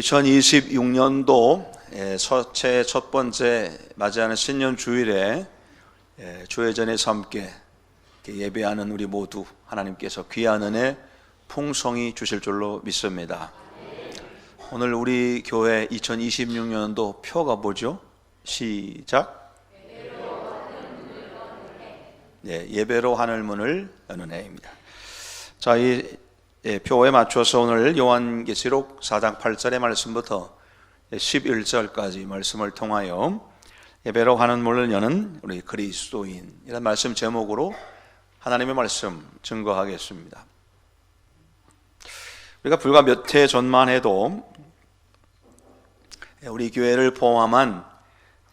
2026년도 첫 번째 맞이하는 신년 주일에 주회전에서 함께 예배하는 우리 모두 하나님께서 귀한 은혜 풍성히 주실 줄로 믿습니다. 오늘 우리 교회 2026년도 표가 뭐죠? 시작. 예배로 하늘문을 여는 해입니다. 자, 이 표에 맞춰서 오늘 요한계시록 4장 8절의 말씀부터 11절까지 말씀을 통하여 예배로 하늘문을 여는 우리 그리스도인 이런 말씀 제목으로 하나님의 말씀 증거하겠습니다. 우리가 불과 몇 해 전만 해도 우리 교회를 포함한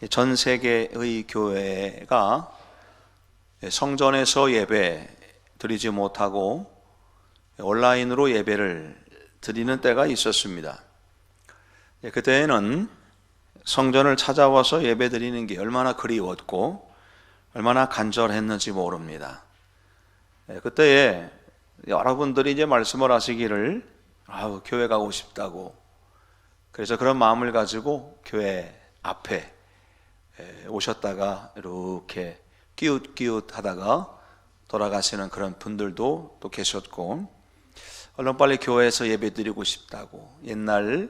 전 세계의 교회가 성전에서 예배 드리지 못하고 온라인으로 예배를 드리는 때가 있었습니다. 그때에는 성전을 찾아와서 예배 드리는 게 얼마나 그리웠고 얼마나 간절했는지 모릅니다. 그때에 여러분들이 이제 말씀을 하시기를 교회 가고 싶다고, 그래서 그런 마음을 가지고 교회 앞에 오셨다가 이렇게 끼웃끼웃 하다가 돌아가시는 그런 분들도 또 계셨고, 얼른 빨리 교회에서 예배드리고 싶다고, 옛날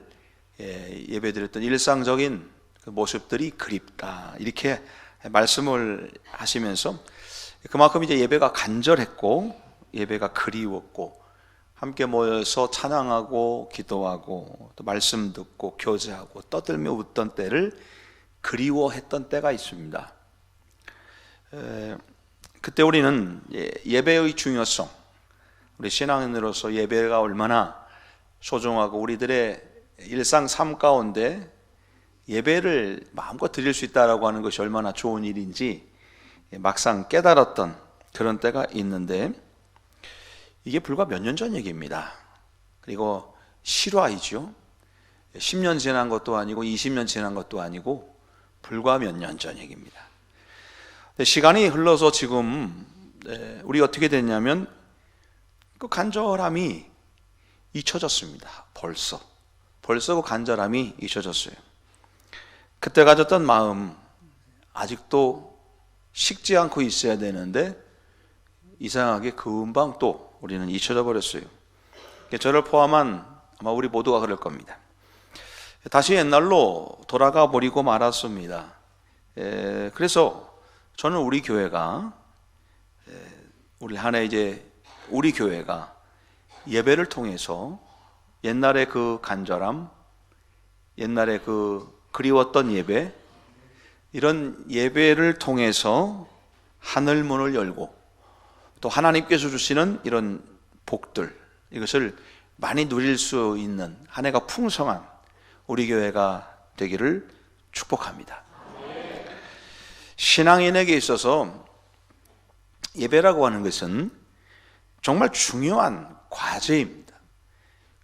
예배드렸던 일상적인 그 모습들이 그립다, 이렇게 말씀을 하시면서 그만큼 이제 예배가 간절했고 예배가 그리웠고 함께 모여서 찬양하고 기도하고 또 말씀 듣고 교제하고 떠들며 웃던 때를 그리워했던 때가 있습니다. 그때 우리는 예배의 중요성, 우리 신앙인으로서 예배가 얼마나 소중하고 우리들의 일상 삶 가운데 예배를 마음껏 드릴 수 있다라고 하는 것이 얼마나 좋은 일인지 막상 깨달았던 그런 때가 있는데, 이게 불과 몇 년 전 얘기입니다. 그리고 실화이죠. 10년 지난 것도 아니고 20년 지난 것도 아니고 불과 몇 년 전 얘기입니다. 시간이 흘러서 지금 우리 어떻게 됐냐면 그 간절함이 잊혀졌습니다. 벌써 그 간절함이 잊혀졌어요. 그때 가졌던 마음 아직도 식지 않고 있어야 되는데 이상하게 금방 또 우리는 잊혀져 버렸어요. 저를 포함한 아마 우리 모두가 그럴 겁니다. 다시 옛날로 돌아가 버리고 말았습니다. 그래서 저는 우리 교회가 우리 한 해 이제 우리 교회가 예배를 통해서 옛날의 그 간절함, 옛날에 그 그리웠던 예배, 이런 예배를 통해서 하늘문을 열고 또 하나님께서 주시는 이런 복들, 이것을 많이 누릴 수 있는 한 해가 풍성한 우리 교회가 되기를 축복합니다. 신앙인에게 있어서 예배라고 하는 것은 정말 중요한 과제입니다.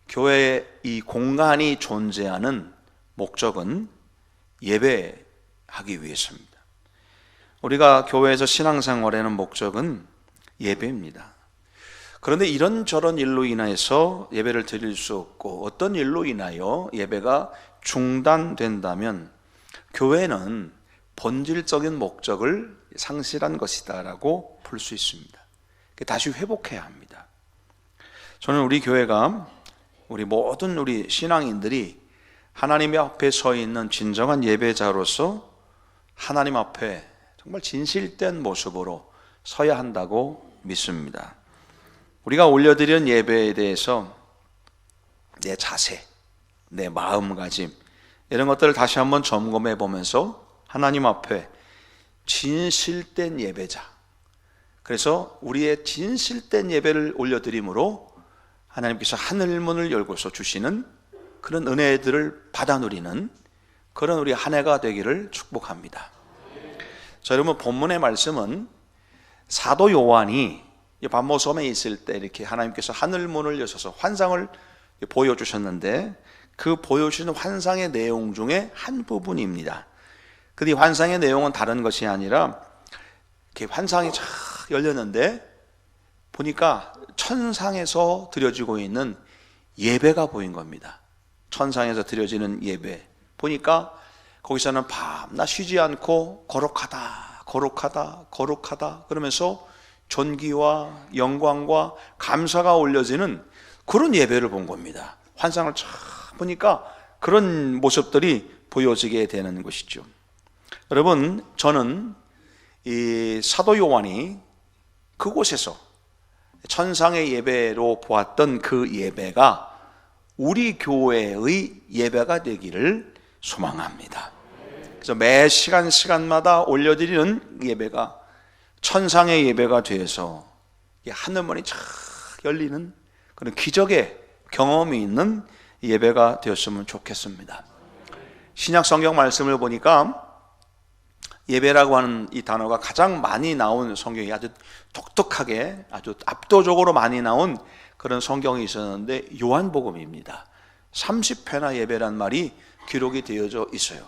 교회의 이 공간이 존재하는 목적은 예배하기 위해서입니다. 우리가 교회에서 신앙생활하는 목적은 예배입니다. 그런데 이런저런 일로 인해서 예배를 드릴 수 없고 어떤 일로 인하여 예배가 중단된다면 교회는 본질적인 목적을 상실한 것이다라고 볼 수 있습니다. 다시 회복해야 합니다. 저는 우리 교회가 우리 모든 우리 신앙인들이 하나님 앞에 서 있는 진정한 예배자로서 하나님 앞에 정말 진실된 모습으로 서야 한다고 믿습니다. 우리가 올려드리는 예배에 대해서 내 자세, 내 마음가짐, 이런 것들을 다시 한번 점검해 보면서 하나님 앞에 진실된 예배자, 그래서 우리의 진실된 예배를 올려드림으로 하나님께서 하늘문을 열고서 주시는 그런 은혜들을 받아 누리는 그런 우리 한 해가 되기를 축복합니다. 자, 여러분, 본문의 말씀은 사도 요한이 반모섬에 있을 때 이렇게 하나님께서 하늘문을 여셔서 환상을 보여주셨는데 그 보여주시는 환상의 내용 중에 한 부분입니다. 근데 이 환상의 내용은 다른 것이 아니라 이렇게 환상이 쫙 열렸는데 보니까 천상에서 드려지고 있는 예배가 보인 겁니다. 천상에서 드려지는 예배 보니까 거기서는 밤낮 쉬지 않고 거룩하다 거룩하다 거룩하다 그러면서 존귀와 영광과 감사가 올려지는 그런 예배를 본 겁니다. 환상을 쫙 보니까 그런 모습들이 보여지게 되는 것이죠. 여러분, 저는 이 사도 요한이 그곳에서 천상의 예배로 보았던 그 예배가 우리 교회의 예배가 되기를 소망합니다. 그래서 매 시간마다 올려드리는 예배가 천상의 예배가 되어서 하늘문이 쫙 열리는 그런 기적의 경험이 있는 예배가 되었으면 좋겠습니다. 신약 성경 말씀을 보니까 예배라고 하는 이 단어가 가장 많이 나온 성경이 아주 독특하게 아주 압도적으로 많이 나온 그런 성경이 있었는데 요한복음입니다. 30회나 예배란 말이 기록이 되어져 있어요.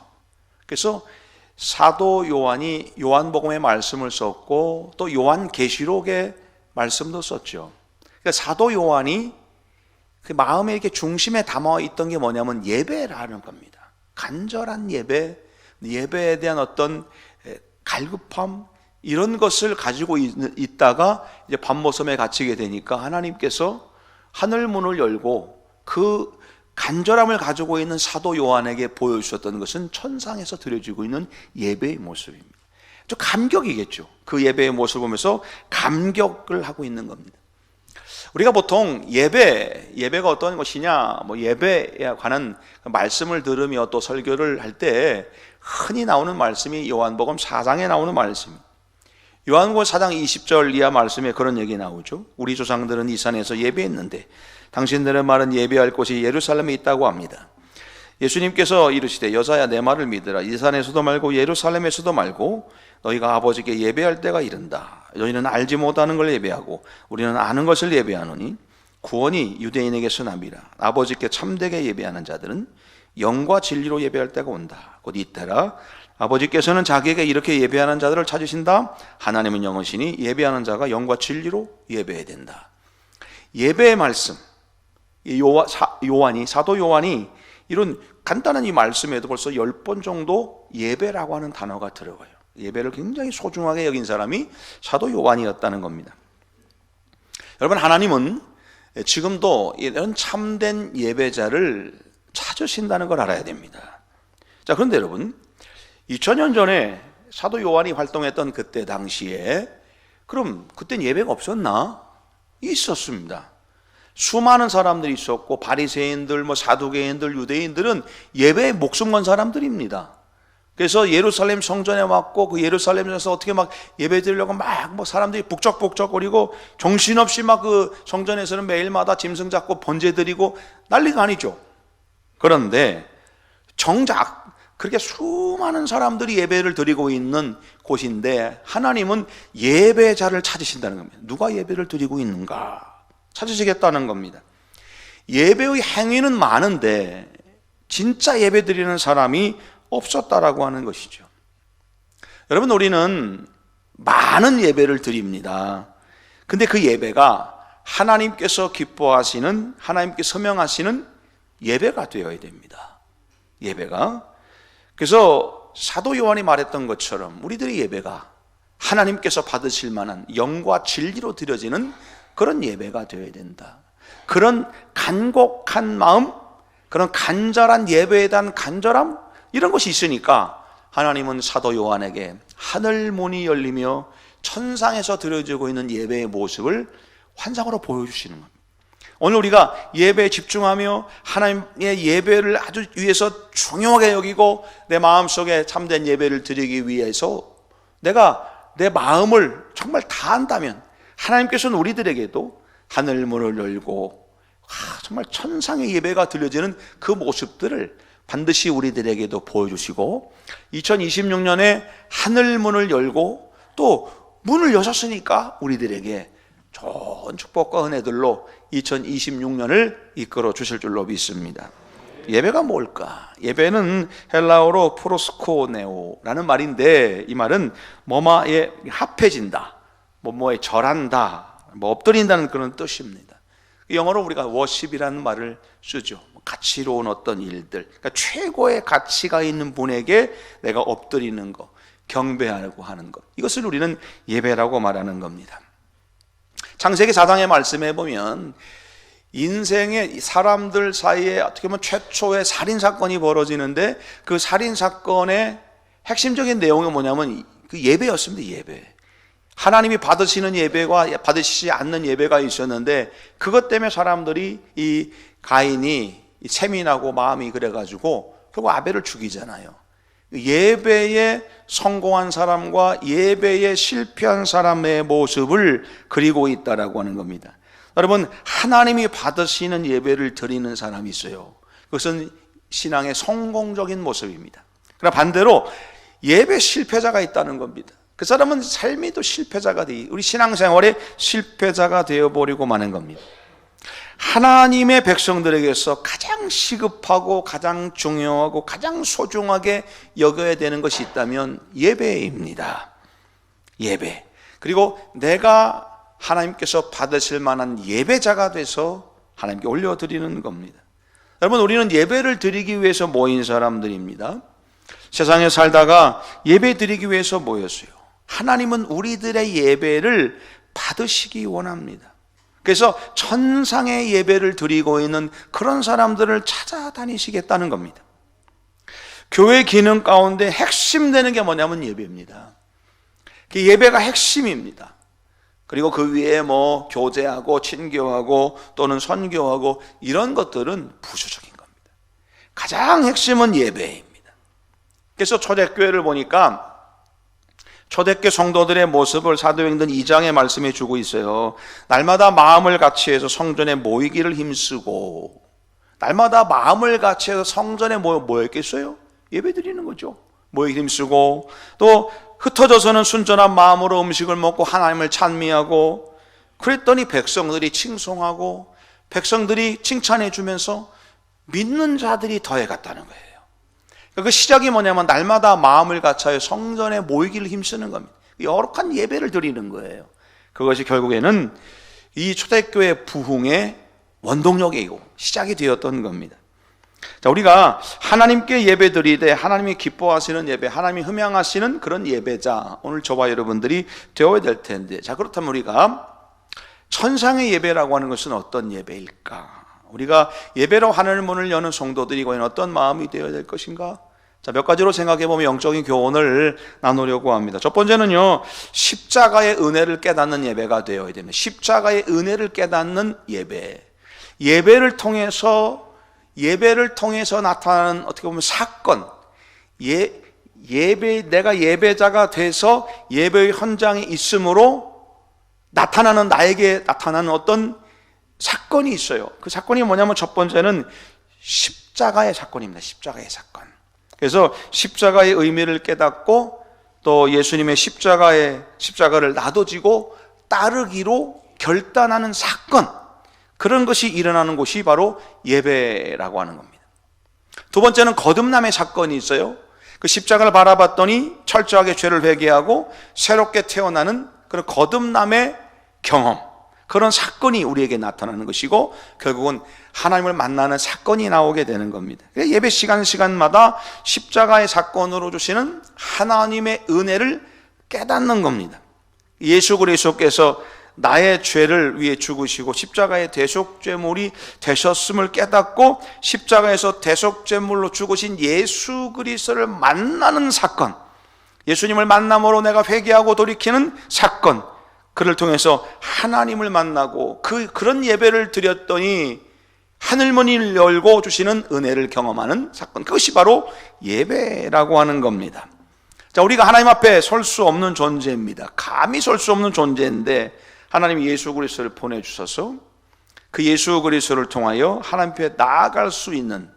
그래서 사도 요한이 요한복음의 말씀을 썼고 또 요한계시록의 말씀도 썼죠. 그러니까 사도 요한이 그 마음에 이렇게 중심에 담아 있던 게 뭐냐면 예배라는 겁니다. 간절한 예배, 예배에 대한 어떤 갈급함 이런 것을 가지고 있다가 이제 밤모섬에 갇히게 되니까 하나님께서 하늘 문을 열고 그 간절함을 가지고 있는 사도 요한에게 보여주셨던 것은 천상에서 드려지고 있는 예배의 모습입니다. 좀 감격이겠죠. 그 예배의 모습을 보면서 감격을 하고 있는 겁니다. 우리가 보통 예배가 어떤 것이냐, 예배에 관한 말씀을 들으며 또 설교를 할 때 흔히 나오는 말씀이 요한복음 4장에 나오는 말씀입니다. 요한복음 4장 20절 이하 말씀에 그런 얘기 나오죠. 우리 조상들은 이 산에서 예배했는데 당신들의 말은 예배할 곳이 예루살렘에 있다고 합니다. 예수님께서 이르시되 여자야 내 말을 믿으라. 이 산에서도 말고 예루살렘에서도 말고 너희가 아버지께 예배할 때가 이른다. 너희는 알지 못하는 걸 예배하고 우리는 아는 것을 예배하노니 구원이 유대인에게서 남이라. 아버지께 참되게 예배하는 자들은 영과 진리로 예배할 때가 온다. 곧 이때라. 아버지께서는 자기에게 이렇게 예배하는 자들을 찾으신다. 하나님은 영이시니 예배하는 자가 영과 진리로 예배해야 된다. 예배의 말씀, 사도 요한이 이런 간단한 이 말씀에도 벌써 10번 정도 예배라고 하는 단어가 들어가요. 예배를 굉장히 소중하게 여긴 사람이 사도 요한이었다는 겁니다. 여러분, 하나님은 지금도 이런 참된 예배자를 찾으신다는 걸 알아야 됩니다. 자, 그런데 여러분, 2000년 전에 사도 요한이 활동했던 그때 당시에 그럼 그땐 예배가 없었나? 있었습니다. 수많은 사람들이 있었고 바리새인들, 사두개인들, 유대인들은 예배에 목숨 건 사람들입니다. 그래서 예루살렘 성전에 왔고 그 예루살렘에서 어떻게 막 예배 드리려고 막 사람들이 북적북적거리고 정신없이 막 그 성전에서는 매일마다 짐승 잡고 번제 드리고 난리가 아니죠. 그런데 정작 그렇게 수많은 사람들이 예배를 드리고 있는 곳인데 하나님은 예배자를 찾으신다는 겁니다. 누가 예배를 드리고 있는가 찾으시겠다는 겁니다. 예배의 행위는 많은데 진짜 예배 드리는 사람이 없었다라고 하는 것이죠. 여러분, 우리는 많은 예배를 드립니다. 근데 그 예배가 하나님께서 기뻐하시는, 하나님께 서명하시는 예배가 되어야 됩니다. 예배가. 그래서 사도 요한이 말했던 것처럼 우리들의 예배가 하나님께서 받으실 만한 영과 진리로 드려지는 그런 예배가 되어야 된다. 그런 간곡한 마음, 그런 간절한 예배에 대한 간절함, 이런 것이 있으니까 하나님은 사도 요한에게 하늘 문이 열리며 천상에서 드려지고 있는 예배의 모습을 환상으로 보여주시는 겁니다. 오늘 우리가 예배에 집중하며 하나님의 예배를 아주 위해서 중요하게 여기고 내 마음속에 참된 예배를 드리기 위해서 내가 내 마음을 정말 다한다면 하나님께서는 우리들에게도 하늘 문을 열고 정말 천상의 예배가 들려지는 그 모습들을 반드시 우리들에게도 보여주시고 2026년에 하늘 문을 열고 또 문을 여셨으니까 우리들에게 좋은 축복과 은혜들로 2026년을 이끌어 주실 줄로 믿습니다. 예배가 뭘까? 예배는 헬라어로 프로스코네오라는 말인데 이 말은 뭐뭐에 합해진다, 뭐뭐에 절한다, 엎드린다는 그런 뜻입니다. 영어로 우리가 워십이라는 말을 쓰죠. 가치로운 어떤 일들, 그러니까 최고의 가치가 있는 분에게 내가 엎드리는 것, 경배하고 하는 것, 이것을 우리는 예배라고 말하는 겁니다. 창세기 4장의 말씀에 보면 인생의 사람들 사이에 어떻게 보면 최초의 살인사건이 벌어지는데 그 살인사건의 핵심적인 내용이 뭐냐면 그 예배였습니다. 예배. 하나님이 받으시는 예배와 받으시지 않는 예배가 있었는데 그것 때문에 사람들이 이 가인이 세민하고 마음이 그래가지고 결국 아벨을 죽이잖아요. 예배에 성공한 사람과 예배에 실패한 사람의 모습을 그리고 있다라고 하는 겁니다. 여러분, 하나님이 받으시는 예배를 드리는 사람이 있어요. 그것은 신앙의 성공적인 모습입니다. 그러나 반대로 예배 실패자가 있다는 겁니다. 그 사람은 삶이 또 실패자가 우리 신앙생활의 실패자가 되어버리고 마는 겁니다. 하나님의 백성들에게서 가장 시급하고 가장 중요하고 가장 소중하게 여겨야 되는 것이 있다면 예배입니다. 예배. 그리고 내가 하나님께서 받으실 만한 예배자가 돼서 하나님께 올려드리는 겁니다. 여러분, 우리는 예배를 드리기 위해서 모인 사람들입니다. 세상에 살다가 예배 드리기 위해서 모였어요. 하나님은 우리들의 예배를 받으시기 원합니다. 그래서 천상의 예배를 드리고 있는 그런 사람들을 찾아다니시겠다는 겁니다. 교회 기능 가운데 핵심되는 게 뭐냐면 예배입니다. 그 예배가 핵심입니다. 그리고 그 위에 뭐 교제하고 친교하고 또는 선교하고 이런 것들은 부수적인 겁니다. 가장 핵심은 예배입니다. 그래서 초대교회를 보니까 초대교회 성도들의 모습을 사도행전 2장의 말씀해 주고 있어요. 날마다 마음을 같이해서 성전에 모이기를 힘쓰고, 날마다 마음을 같이해서 성전에 모였겠어요? 예배 드리는 거죠. 모이기 힘쓰고, 또 흩어져서는 순전한 마음으로 음식을 먹고 하나님을 찬미하고, 그랬더니 백성들이 칭송하고 백성들이 칭찬해 주면서 믿는 자들이 더해갔다는 거예요. 그 시작이 뭐냐면 날마다 마음을 같이하여 성전에 모이기를 힘쓰는 겁니다. 여룩한 예배를 드리는 거예요. 그것이 결국에는 이 초대교회 부흥의 원동력이고 시작이 되었던 겁니다. 자, 우리가 하나님께 예배 드리되 하나님이 기뻐하시는 예배, 하나님이 흠양하시는 그런 예배자, 오늘 저와 여러분들이 되어야 될 텐데, 자, 그렇다면 우리가 천상의 예배라고 하는 것은 어떤 예배일까? 우리가 예배로 하늘 문을 여는 성도들이 과연 어떤 마음이 되어야 될 것인가? 자, 몇 가지로 생각해 보면 영적인 교훈을 나누려고 합니다. 첫 번째는요, 십자가의 은혜를 깨닫는 예배가 되어야 됩니다. 십자가의 은혜를 깨닫는 예배. 예배를 통해서 나타나는 어떻게 보면 사건, 내가 예배자가 돼서 예배의 현장에 있으므로 나에게 나타나는 어떤 사건이 있어요. 그 사건이 뭐냐면 첫 번째는 십자가의 사건입니다. 십자가의 사건. 그래서 십자가의 의미를 깨닫고 또 예수님의 십자가를 나눠지고 따르기로 결단하는 사건, 그런 것이 일어나는 곳이 바로 예배라고 하는 겁니다. 두 번째는 거듭남의 사건이 있어요. 그 십자가를 바라봤더니 철저하게 죄를 회개하고 새롭게 태어나는 그런 거듭남의 경험, 그런 사건이 우리에게 나타나는 것이고 결국은 하나님을 만나는 사건이 나오게 되는 겁니다. 예배 시간마다 십자가의 사건으로 주시는 하나님의 은혜를 깨닫는 겁니다. 예수 그리스도께서 나의 죄를 위해 죽으시고 십자가의 대속죄물이 되셨음을 깨닫고 십자가에서 대속죄물로 죽으신 예수 그리스도를 만나는 사건, 예수님을 만남으로 내가 회개하고 돌이키는 사건, 그를 통해서 하나님을 만나고 그런 예배를 드렸더니 하늘문을 열고 주시는 은혜를 경험하는 사건, 그것이 바로 예배라고 하는 겁니다. 자, 우리가 하나님 앞에 설 수 없는 존재입니다. 감히 설 수 없는 존재인데 하나님이 예수 그리스도를 보내주셔서 그 예수 그리스도를 통하여 하나님 앞에 나아갈 수 있는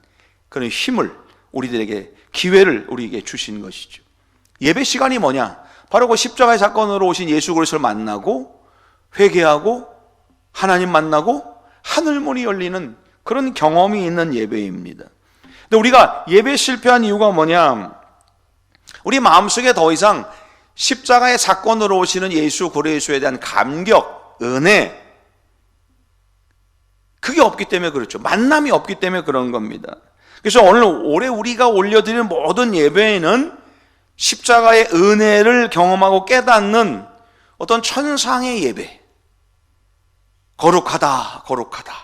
그런 힘을, 우리들에게 기회를 우리에게 주신 것이죠. 예배 시간이 뭐냐? 바로 그 십자가의 사건으로 오신 예수 그리스도를 만나고 회개하고 하나님 만나고 하늘문이 열리는 그런 경험이 있는 예배입니다. 근데 우리가 예배 실패한 이유가 뭐냐? 우리 마음속에 더 이상 십자가의 사건으로 오시는 예수 그리스도에 대한 감격, 은혜, 그게 없기 때문에 그렇죠. 만남이 없기 때문에 그런 겁니다. 그래서 올해 우리가 올려드리는 모든 예배에는 십자가의 은혜를 경험하고 깨닫는 어떤 천상의 예배, 거룩하다, 거룩하다.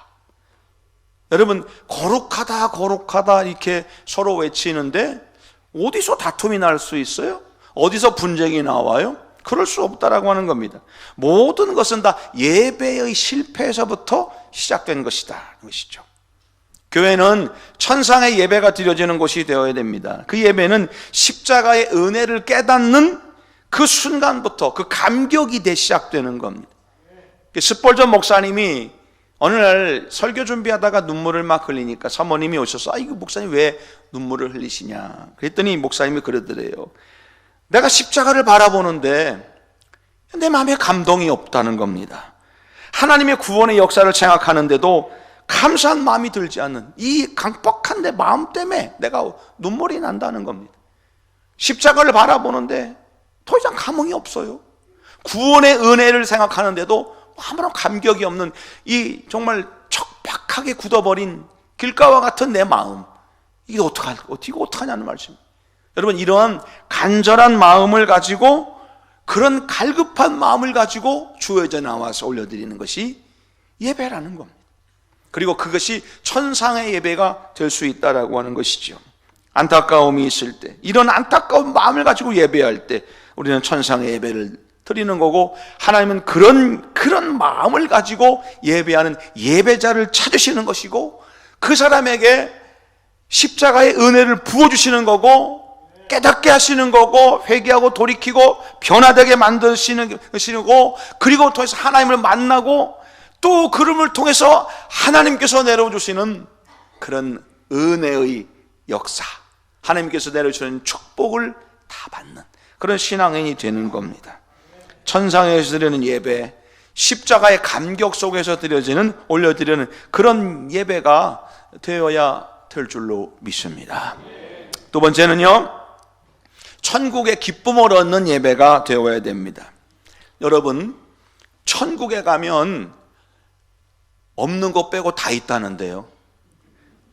여러분, 거룩하다, 거룩하다 이렇게 서로 외치는데 어디서 다툼이 날 수 있어요? 어디서 분쟁이 나와요? 그럴 수 없다라고 하는 겁니다. 모든 것은 다 예배의 실패에서부터 시작된 것이다, 것이죠. 교회는 천상의 예배가 드려지는 곳이 되어야 됩니다. 그 예배는 십자가의 은혜를 깨닫는 그 순간부터 그 감격이 돼 시작되는 겁니다. 스펄전 목사님이 어느 날 설교 준비하다가 눈물을 막 흘리니까 사모님이 오셔서 이거 목사님 왜 눈물을 흘리시냐 그랬더니 목사님이 그러더래요. 내가 십자가를 바라보는데 내 마음에 감동이 없다는 겁니다. 하나님의 구원의 역사를 생각하는데도 감사한 마음이 들지 않는 이 강박한 내 마음 때문에 내가 눈물이 난다는 겁니다. 십자가를 바라보는데 더 이상 감흥이 없어요. 구원의 은혜를 생각하는데도 아무런 감격이 없는 이 정말 척박하게 굳어버린 길가와 같은 내 마음, 이게 어떡하냐는 말씀입니다. 여러분, 이러한 간절한 마음을 가지고 그런 갈급한 마음을 가지고 주여져 나와서 올려드리는 것이 예배라는 겁니다. 그리고 그것이 천상의 예배가 될 수 있다라고 하는 것이죠. 안타까움이 있을 때, 이런 안타까운 마음을 가지고 예배할 때 우리는 천상의 예배를 드리는 거고, 하나님은 그런 마음을 가지고 예배하는 예배자를 찾으시는 것이고, 그 사람에게 십자가의 은혜를 부어주시는 거고, 깨닫게 하시는 거고, 회개하고 돌이키고 변화되게 만드시는 것이고, 그리고 통해서 하나님을 만나고 또 그름을 통해서 하나님께서 내려주시는 그런 은혜의 역사, 하나님께서 내려주시는 축복을 다 받는 그런 신앙인이 되는 겁니다. 천상에서 드리는 예배, 십자가의 감격 속에서 올려드리는 그런 예배가 되어야 될 줄로 믿습니다. 두 번째는요, 천국의 기쁨을 얻는 예배가 되어야 됩니다. 여러분, 천국에 가면 없는 것 빼고 다 있다는데요.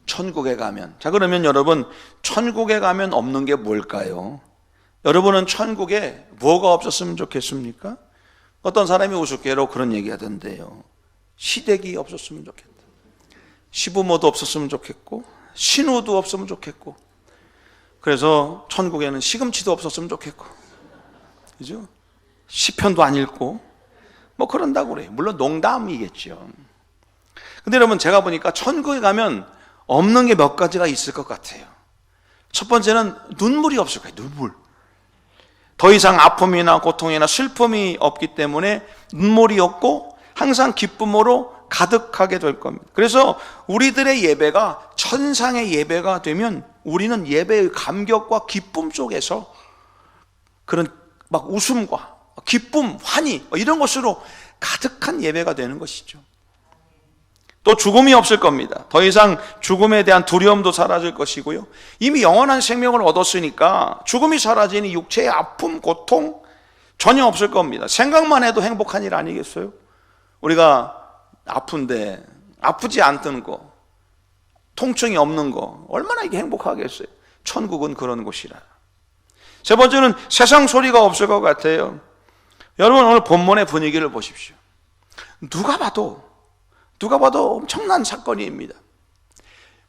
천국에 가면, 자 그러면 여러분, 천국에 가면 없는 게 뭘까요? 여러분은 천국에 뭐가 없었으면 좋겠습니까? 어떤 사람이 우습게로 그런 얘기 하던데요. 시댁이 없었으면 좋겠다. 시부모도 없었으면 좋겠고, 신우도 없으면 좋겠고, 그래서 천국에는 시금치도 없었으면 좋겠고, 그죠? 시편도 안 읽고, 뭐 그런다고 그래요. 물론 농담이겠죠. 근데 여러분, 제가 보니까 천국에 가면 없는 게 몇 가지가 있을 것 같아요. 첫 번째는 눈물이 없을 거예요. 눈물. 더 이상 아픔이나 고통이나 슬픔이 없기 때문에 눈물이 없고 항상 기쁨으로 가득하게 될 겁니다. 그래서 우리들의 예배가 천상의 예배가 되면 우리는 예배의 감격과 기쁨 속에서 그런 막 웃음과 기쁨, 환희 이런 것으로 가득한 예배가 되는 것이죠. 또 죽음이 없을 겁니다. 더 이상 죽음에 대한 두려움도 사라질 것이고요. 이미 영원한 생명을 얻었으니까 죽음이 사라지니 육체의 아픔, 고통 전혀 없을 겁니다. 생각만 해도 행복한 일 아니겠어요? 우리가 아픈데 아프지 않던 거, 통증이 없는 거 얼마나 이게 행복하겠어요? 천국은 그런 곳이라. 세 번째는 세상 소리가 없을 것 같아요. 여러분, 오늘 본문의 분위기를 보십시오. 누가 봐도 엄청난 사건입니다.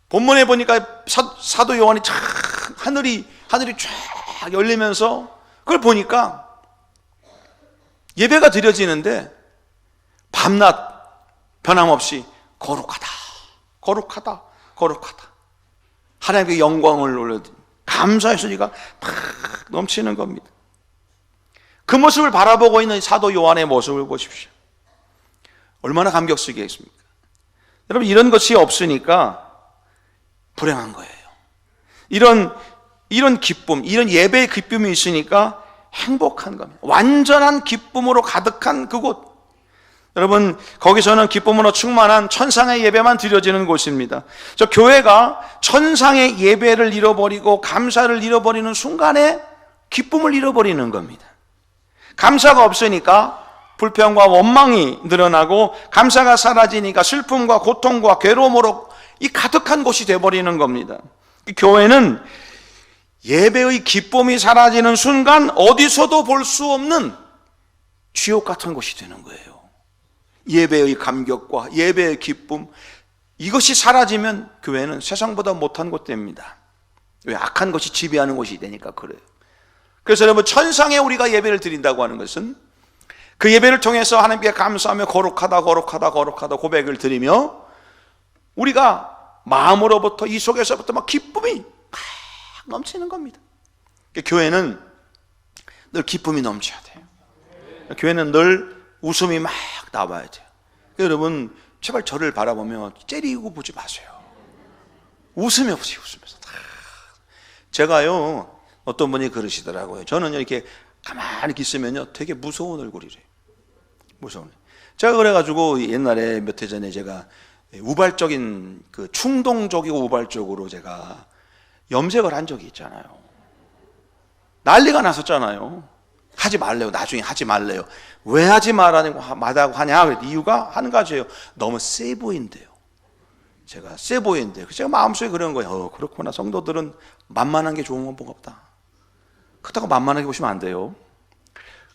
본문에 보니까 사도 요한이 쫙 하늘이 쫙 열리면서 그걸 보니까 예배가 드려지는데 밤낮 변함없이 거룩하다, 거룩하다, 거룩하다. 하나님의 영광을 올려드리는 감사의 소리가 막 넘치는 겁니다. 그 모습을 바라보고 있는 사도 요한의 모습을 보십시오. 얼마나 감격스럽겠습니까? 여러분, 이런 것이 없으니까 불행한 거예요. 이런 기쁨, 이런 예배의 기쁨이 있으니까 행복한 겁니다. 완전한 기쁨으로 가득한 그곳. 여러분, 거기서는 기쁨으로 충만한 천상의 예배만 드려지는 곳입니다. 저 교회가 천상의 예배를 잃어버리고 감사를 잃어버리는 순간에 기쁨을 잃어버리는 겁니다. 감사가 없으니까 불평과 원망이 늘어나고 감사가 사라지니까 슬픔과 고통과 괴로움으로 이 가득한 곳이 되어버리는 겁니다. 교회는 예배의 기쁨이 사라지는 순간 어디서도 볼 수 없는 지옥 같은 곳이 되는 거예요. 예배의 감격과 예배의 기쁨, 이것이 사라지면 교회는 세상보다 못한 곳 됩니다. 왜? 악한 것이 지배하는 곳이 되니까 그래요. 그래서 여러분, 천상에 우리가 예배를 드린다고 하는 것은 그 예배를 통해서 하나님께 감사하며 거룩하다 거룩하다 거룩하다 고백을 드리며 우리가 마음으로부터 이 속에서부터 막 기쁨이 막 넘치는 겁니다. 교회는 늘 기쁨이 넘쳐야 돼요. 교회는 늘 웃음이 막 나와야 돼요. 여러분, 제발 저를 바라보며 째리고 보지 마세요. 웃으며 보세요. 웃으면서. 제가요, 어떤 분이 그러시더라고요. 저는 이렇게 가만히 있으면요 되게 무서운 얼굴이래요. 무서운. 제가 그래가지고 옛날에 몇 해 전에 제가 우발적인, 그 충동적이고 우발적으로 제가 염색을 한 적이 있잖아요. 난리가 났었잖아요. 하지 말래요. 나중에 하지 말래요. 왜 하지 말라고 하냐? 이유가 한 가지예요. 너무 세 보인대요. 제가 세 보인대요. 제가 마음속에 그런 거예요. 그렇구나. 성도들은 만만한 게 좋은 건 뭐가 없다. 그렇다고 만만하게 보시면 안 돼요.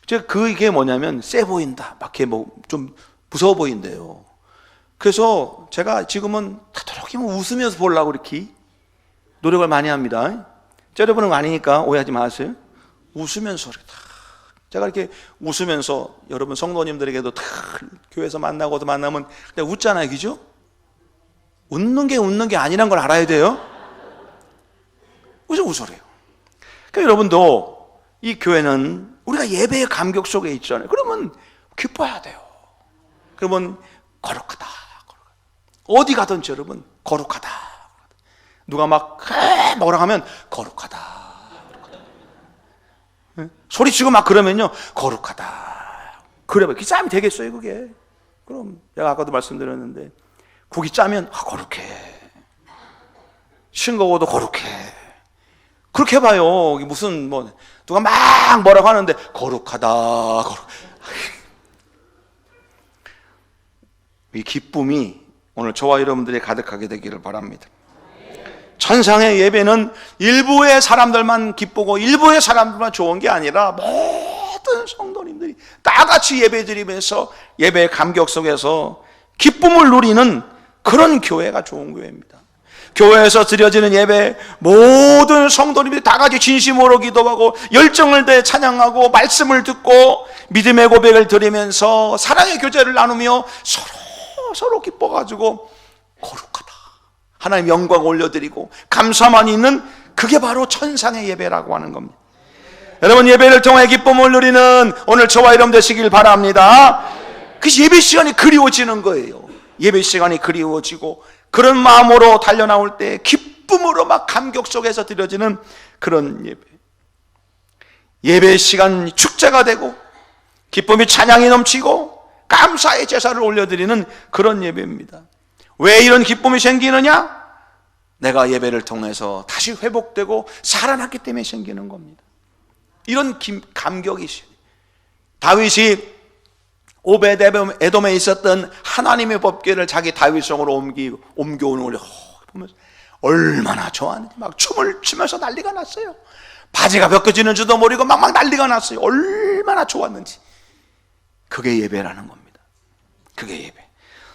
제가 그게 뭐냐면 세 보인다. 막 이렇게 좀 무서워 보인대요. 그래서 제가 지금은 다도록 웃으면서 보려고 이렇게 노력을 많이 합니다. 여러분은 아니니까 오해하지 마세요. 웃으면서 이렇게 다. 제가 이렇게 웃으면서 여러분 성도님들에게도 다 교회에서 만나고도 만나면 그냥 웃잖아요. 그죠? 웃는 게 아니란 걸 알아야 돼요. 웃어래요. 그러니까 여러분도 이 교회는 우리가 예배의 감격 속에 있잖아요. 그러면 기뻐야 돼요. 그러면 거룩하다. 어디 가든지 여러분 거룩하다. 누가 막 뭐라 하면 거룩하다. 소리치고 막 그러면요 거룩하다. 그래봐. 그 싸움이 되겠어요 그게? 그럼 제가 아까도 말씀드렸는데 국이 짜면 거룩해. 싱거워도 거룩해. 그렇게 해봐요. 무슨 누가 막 뭐라고 하는데 거룩하다. 이 기쁨이 오늘 저와 여러분들이 가득하게 되기를 바랍니다. 천상의 예배는 일부의 사람들만 기쁘고 일부의 사람들만 좋은 게 아니라 모든 성도님들이 다 같이 예배 드리면서 예배의 감격 속에서 기쁨을 누리는 그런 교회가 좋은 교회입니다. 교회에서 드려지는 예배 모든 성도님들이 다 같이 진심으로 기도하고 열정을 다해 찬양하고 말씀을 듣고 믿음의 고백을 드리면서 사랑의 교제를 나누며 서로 기뻐가지고 거룩하다. 하나님 영광 올려드리고 감사만 있는 그게 바로 천상의 예배라고 하는 겁니다. 여러분, 예배를 통해 기쁨을 누리는 오늘 저와 여러분 되시길 바랍니다. 그 예배 시간이 그리워지는 거예요. 예배 시간이 그리워지고 그런 마음으로 달려나올 때 기쁨으로 막 감격 속에서 드려지는 그런 예배. 예배 시간 축제가 되고 기쁨이 찬양이 넘치고 감사의 제사를 올려드리는 그런 예배입니다. 왜 이런 기쁨이 생기느냐? 내가 예배를 통해서 다시 회복되고 살아났기 때문에 생기는 겁니다. 이런 감격이 있어요. 다윗이 오벳에돔에 있었던 하나님의 법궤를 자기 다윗성으로 옮겨오는 걸 보면서 얼마나 좋아하는지 막 춤을 추면서 난리가 났어요. 바지가 벗겨지는 줄도 모르고 막 난리가 났어요. 얼마나 좋았는지. 그게 예배라는 겁니다. 그게 예배.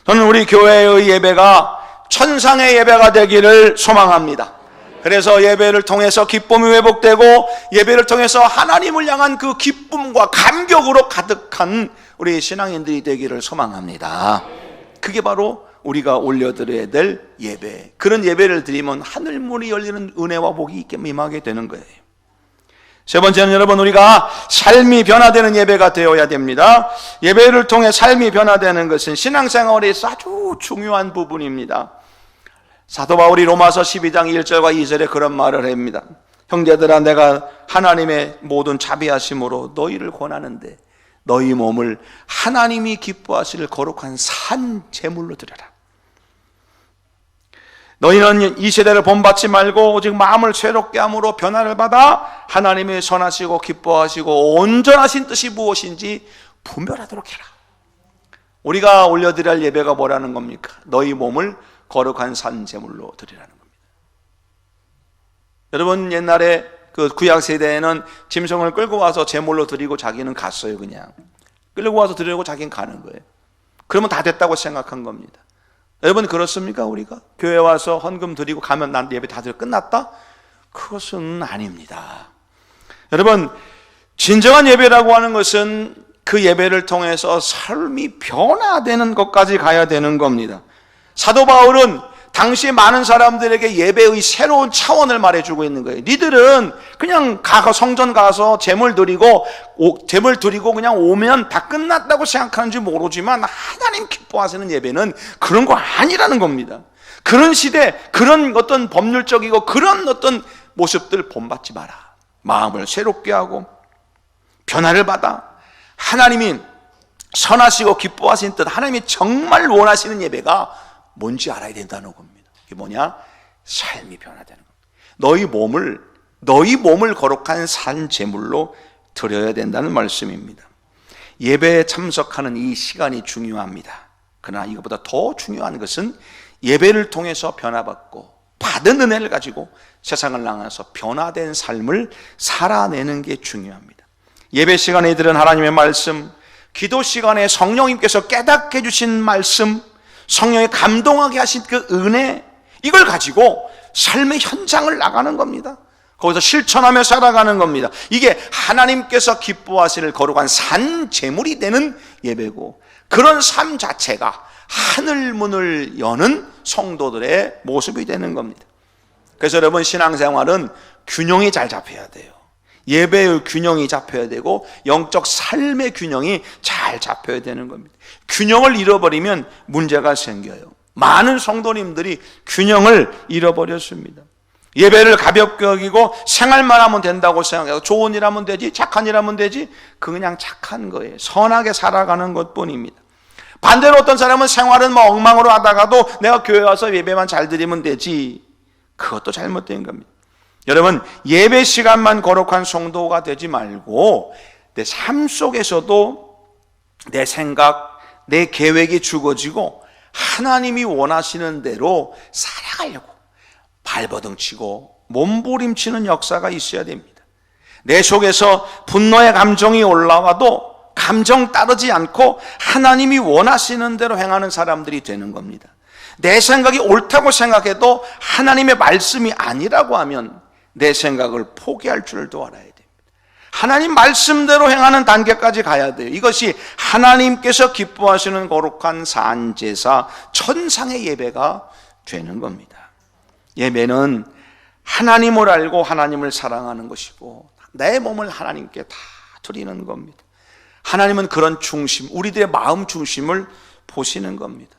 저는 우리 교회의 예배가 천상의 예배가 되기를 소망합니다. 그래서 예배를 통해서 기쁨이 회복되고 예배를 통해서 하나님을 향한 그 기쁨과 감격으로 가득한 우리 신앙인들이 되기를 소망합니다. 그게 바로 우리가 올려드려야 될 예배. 그런 예배를 드리면 하늘문이 열리는 은혜와 복이 있게 임하게 되는 거예요. 세 번째는 여러분, 우리가 삶이 변화되는 예배가 되어야 됩니다. 예배를 통해 삶이 변화되는 것은 신앙생활에서 아주 중요한 부분입니다. 사도 바울이 로마서 12장 1절과 2절에 그런 말을 합니다. 형제들아, 내가 하나님의 모든 자비하심으로 너희를 권하는데 너희 몸을 하나님이 기뻐하실 거룩한 산 제물로 드려라. 너희는 이 세대를 본받지 말고 오직 마음을 새롭게 함으로 변화를 받아 하나님의 선하시고 기뻐하시고 온전하신 뜻이 무엇인지 분별하도록 해라. 우리가 올려드려야 할 예배가 뭐라는 겁니까? 너희 몸을 거룩한 산 제물로 드리라는 겁니다. 여러분, 옛날에 그 구약 세대에는 짐승을 끌고 와서 제물로 드리고 자기는 갔어요. 그냥 끌고 와서 드리고 자기는 가는 거예요. 그러면 다 됐다고 생각한 겁니다. 여러분, 그렇습니까? 우리가 교회 와서 헌금 드리고 가면 난 예배 다 드려 끝났다? 그것은 아닙니다. 여러분, 진정한 예배라고 하는 것은 그 예배를 통해서 삶이 변화되는 것까지 가야 되는 겁니다. 사도 바울은 당시 많은 사람들에게 예배의 새로운 차원을 말해주고 있는 거예요. 니들은 그냥 성전 가서 제물 드리고 그냥 오면 다 끝났다고 생각하는지 모르지만 하나님 기뻐하시는 예배는 그런 거 아니라는 겁니다. 그런 시대, 그런 어떤 법률적이고 그런 어떤 모습들 본받지 마라. 마음을 새롭게 하고 변화를 받아 하나님이 선하시고 기뻐하시는 뜻, 하나님이 정말 원하시는 예배가 뭔지 알아야 된다는 겁니다. 이게 뭐냐? 삶이 변화되는 겁니다. 너희 몸을 거룩한 산 제물로 드려야 된다는 말씀입니다. 예배에 참석하는 이 시간이 중요합니다. 그러나 이것보다 더 중요한 것은 예배를 통해서 변화받고 받은 은혜를 가지고 세상을 향해서 변화된 삶을 살아내는 게 중요합니다. 예배 시간에 들은 하나님의 말씀, 기도 시간에 성령님께서 깨닫게 해주신 말씀, 성령이 감동하게 하신 그 은혜, 이걸 가지고 삶의 현장을 나가는 겁니다. 거기서 실천하며 살아가는 겁니다. 이게 하나님께서 기뻐하시는 거룩한 산 제물이 되는 예배고, 그런 삶 자체가 하늘 문을 여는 성도들의 모습이 되는 겁니다. 그래서 여러분, 신앙생활은 균형이 잘 잡혀야 돼요. 예배의 균형이 잡혀야 되고 영적 삶의 균형이 잘 잡혀야 되는 겁니다. 균형을 잃어버리면 문제가 생겨요. 많은 성도님들이 균형을 잃어버렸습니다. 예배를 가볍게 여기고 생활만 하면 된다고 생각해서 좋은 일 하면 되지, 착한 일 하면 되지, 그냥 착한 거예요. 선하게 살아가는 것뿐입니다. 반대로 어떤 사람은 생활은 엉망으로 하다가도 내가 교회 와서 예배만 잘 드리면 되지, 그것도 잘못된 겁니다. 여러분, 예배 시간만 거룩한 성도가 되지 말고 내 삶 속에서도 내 생각, 내 계획이 주어지고 하나님이 원하시는 대로 살아가려고 발버둥 치고 몸부림치는 역사가 있어야 됩니다. 내 속에서 분노의 감정이 올라와도 감정 따르지 않고 하나님이 원하시는 대로 행하는 사람들이 되는 겁니다. 내 생각이 옳다고 생각해도 하나님의 말씀이 아니라고 하면 내 생각을 포기할 줄도 알아야 됩니다. 하나님 말씀대로 행하는 단계까지 가야 돼요. 이것이 하나님께서 기뻐하시는 거룩한 산제사, 천상의 예배가 되는 겁니다. 예배는 하나님을 알고 하나님을 사랑하는 것이고 내 몸을 하나님께 다 드리는 겁니다. 하나님은 그런 중심, 우리들의 마음 중심을 보시는 겁니다.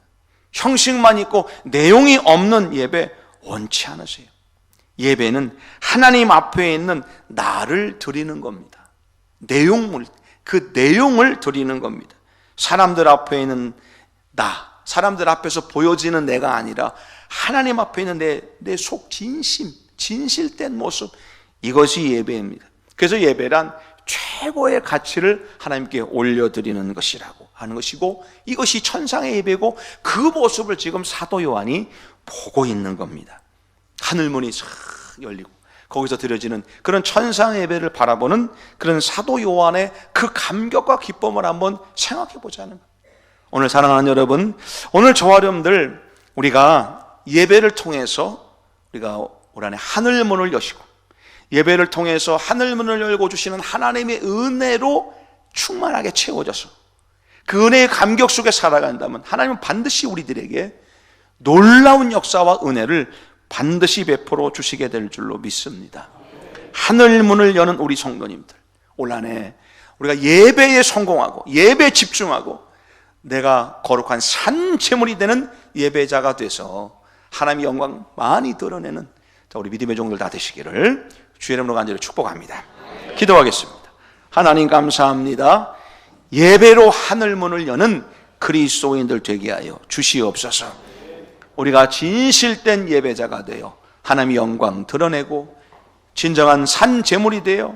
형식만 있고 내용이 없는 예배 원치 않으세요. 예배는 하나님 앞에 있는 나를 드리는 겁니다. 그 내용을 드리는 겁니다. 사람들 앞에 있는 사람들 앞에서 보여지는 내가 아니라 하나님 앞에 있는 내 속 진실된 모습, 이것이 예배입니다. 그래서 예배란 최고의 가치를 하나님께 올려드리는 것이라고 하는 것이고, 이것이 천상의 예배고, 그 모습을 지금 사도 요한이 보고 있는 겁니다. 하늘문이 싹 열리고 거기서 드려지는 그런 천상의 예배를 바라보는 그런 사도 요한의 그 감격과 기쁨을 한번 생각해 보자는 겁니다. 오늘 사랑하는 여러분, 오늘 저와 여러분들, 우리가 예배를 통해서 우리가 올 한해 하늘문을 여시고 예배를 통해서 하늘문을 열고 주시는 하나님의 은혜로 충만하게 채워져서 그 은혜의 감격 속에 살아간다면 하나님은 반드시 우리들에게 놀라운 역사와 은혜를 반드시 베풀어 주시게 될 줄로 믿습니다. 하늘문을 여는 우리 성도님들, 올 한해 우리가 예배에 성공하고 예배에 집중하고 내가 거룩한 산 제물이 되는 예배자가 돼서 하나님의 영광 많이 드러내는 우리 믿음의 종들 다 되시기를 주의 이름으로 간절히 축복합니다. 기도하겠습니다. 하나님 감사합니다. 예배로 하늘문을 여는 그리스도인들 되게 하여 주시옵소서. 우리가 진실된 예배자가 되어 하나님의 영광 드러내고 진정한 산 제물이 되어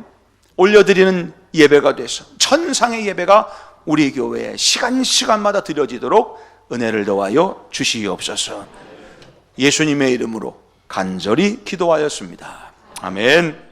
올려드리는 예배가 돼서 천상의 예배가 우리 교회에 시간마다 드려지도록 은혜를 더하여 주시옵소서. 예수님의 이름으로 간절히 기도하였습니다. 아멘.